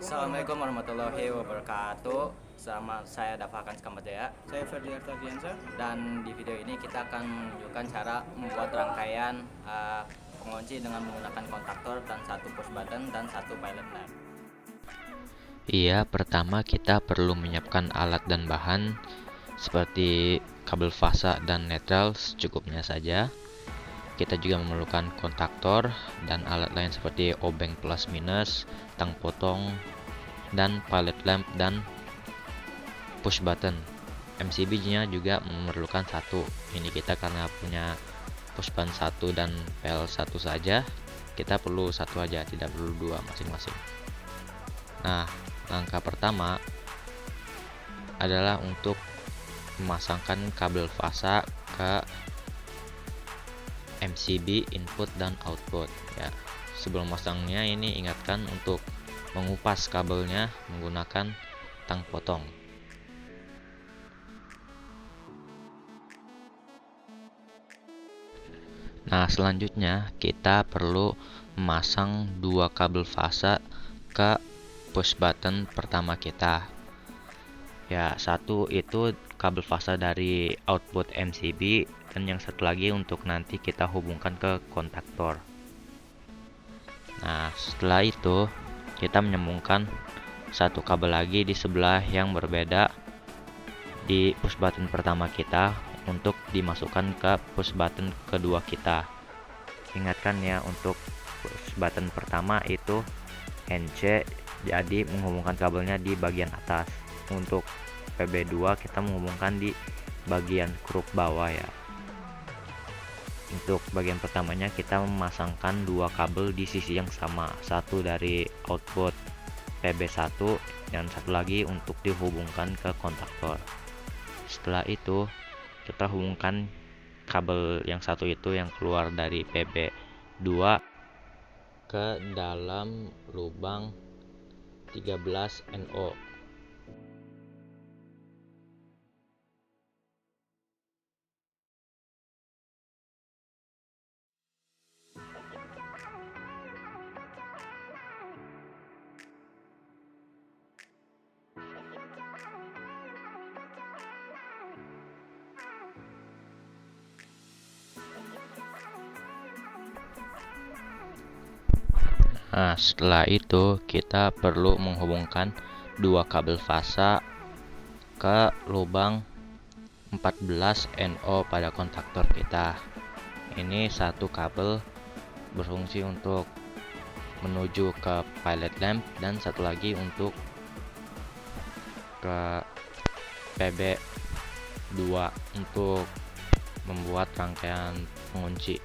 Assalamualaikum warahmatullahi wabarakatuh. Saya Dafakan Skamadaya. Saya Ferdi Artagiansa. Dan di video ini kita akan menunjukkan cara membuat rangkaian pengunci dengan menggunakan kontaktor dan satu push button dan satu pilot lamp. Iya, pertama kita perlu menyiapkan alat dan bahan seperti kabel fasa dan netral secukupnya saja. Kita juga memerlukan kontaktor dan alat lain seperti obeng plus minus, tang potong, dan pilot lamp dan push button. MCB-nya juga memerlukan satu. Ini kita karena punya push button satu dan PL satu saja, kita perlu satu aja, tidak perlu dua masing-masing. Nah, langkah pertama adalah untuk memasangkan kabel fasa ke MCB input dan output ya. Sebelum masangnya ini ingatkan untuk mengupas kabelnya menggunakan tang potong. Nah, selanjutnya kita perlu memasang dua kabel fasa ke push button pertama kita. Ya, satu itu kabel fasa dari output MCB dan yang satu lagi untuk nanti kita hubungkan ke kontaktor. Nah, setelah itu kita menyambungkan satu kabel lagi di sebelah yang berbeda di push button pertama kita untuk dimasukkan ke push button kedua kita. Ingatkan ya, untuk push button pertama itu NC, jadi menghubungkan kabelnya di bagian atas. Untuk PB2 kita menghubungkan di bagian kruk bawah ya. Untuk bagian pertamanya kita memasangkan dua kabel di sisi yang sama, satu dari output PB1 dan satu lagi untuk dihubungkan ke kontaktor. Setelah itu kita hubungkan kabel yang satu itu yang keluar dari PB2 ke dalam lubang 13 NO. Nah, setelah itu kita perlu menghubungkan dua kabel fasa ke lubang 14 NO pada kontaktor kita. Ini satu kabel berfungsi untuk menuju ke pilot lamp dan satu lagi untuk ke PB2 untuk membuat rangkaian pengunci.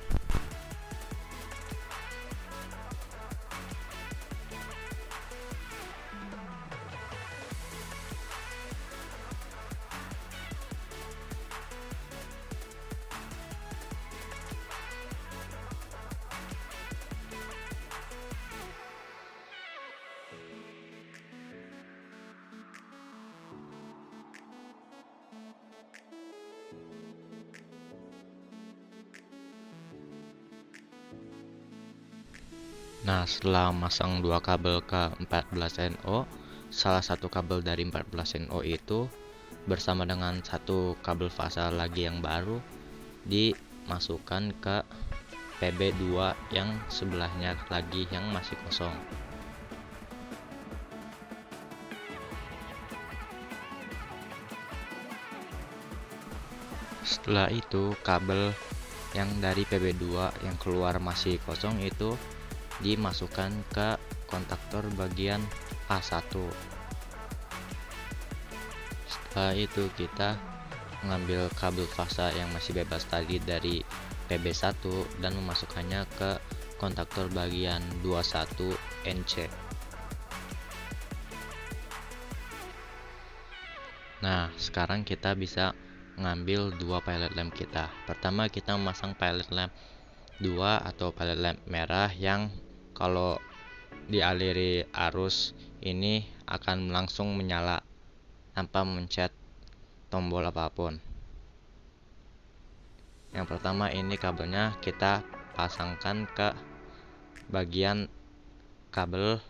Nah, setelah masang dua kabel ke 14 NO, salah satu kabel dari 14 NO itu bersama dengan satu kabel fasa lagi yang baru dimasukkan ke PB2 yang sebelahnya lagi yang masih kosong. Setelah itu kabel yang dari PB2 yang keluar masih kosong itu dimasukkan ke kontaktor bagian A1. Setelah itu kita mengambil kabel fasa yang masih bebas tadi dari PB1 dan memasukkannya ke kontaktor bagian 21 NC. Nah, sekarang kita bisa mengambil dua pilot lamp kita. Pertama kita memasang pilot lamp 2 atau pilot lamp merah yang kalau dialiri arus ini akan langsung menyala tanpa mencet tombol apapun. Yang pertama ini kabelnya kita pasangkan ke bagian kabel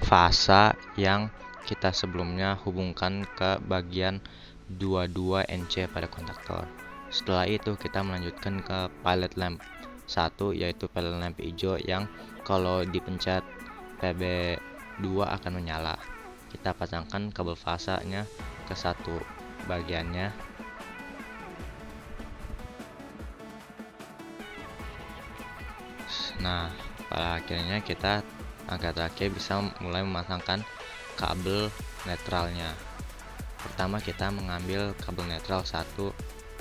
fasa yang kita sebelumnya hubungkan ke bagian 22 NC pada kontaktor. Setelah itu kita melanjutkan ke pilot lamp 1, yaitu pilot lamp hijau yang kalau dipencet PB2 akan menyala. Kita pasangkan kabel fasanya ke satu bagiannya. Nah, pada akhirnya kita angka terakhir bisa mulai memasangkan kabel netralnya. Pertama kita mengambil kabel netral 1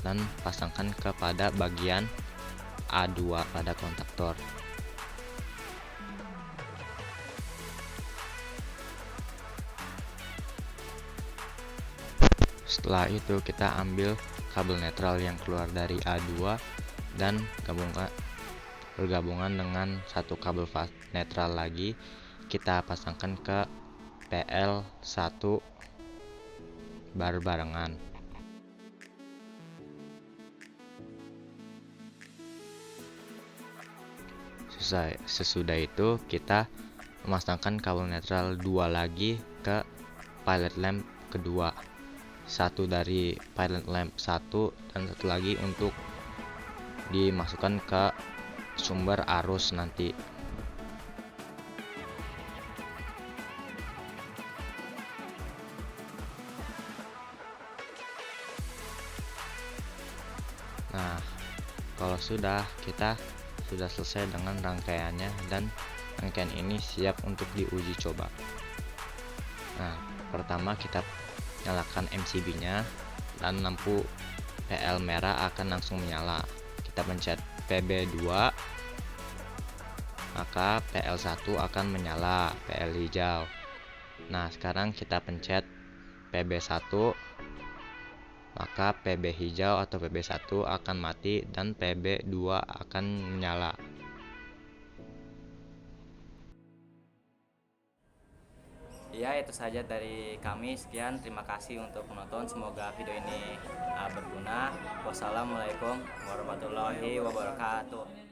dan pasangkan kepada bagian A2 pada kontaktor. Setelah itu kita ambil kabel netral yang keluar dari A2 dan bergabungan dengan satu kabel netral lagi, kita pasangkan ke PL1 barengan. Sesudah itu kita memasangkan kabel netral 2 lagi ke pilot lamp kedua, satu dari pilot lamp 1 dan satu lagi untuk dimasukkan ke sumber arus nanti. Nah, kalau kita sudah selesai dengan rangkaiannya dan rangkaian ini siap untuk diuji coba. Nah, pertama kita nyalakan MCB-nya dan lampu PL merah akan langsung menyala. Kita pencet PB2, maka PL1 akan menyala, PL hijau. Nah, sekarang kita pencet PB1, maka PB hijau atau PB1 akan mati dan PB2 akan menyala. Ya, itu saja dari kami. Sekian, terima kasih untuk menonton. Semoga video ini berguna. Wassalamualaikum warahmatullahi wabarakatuh.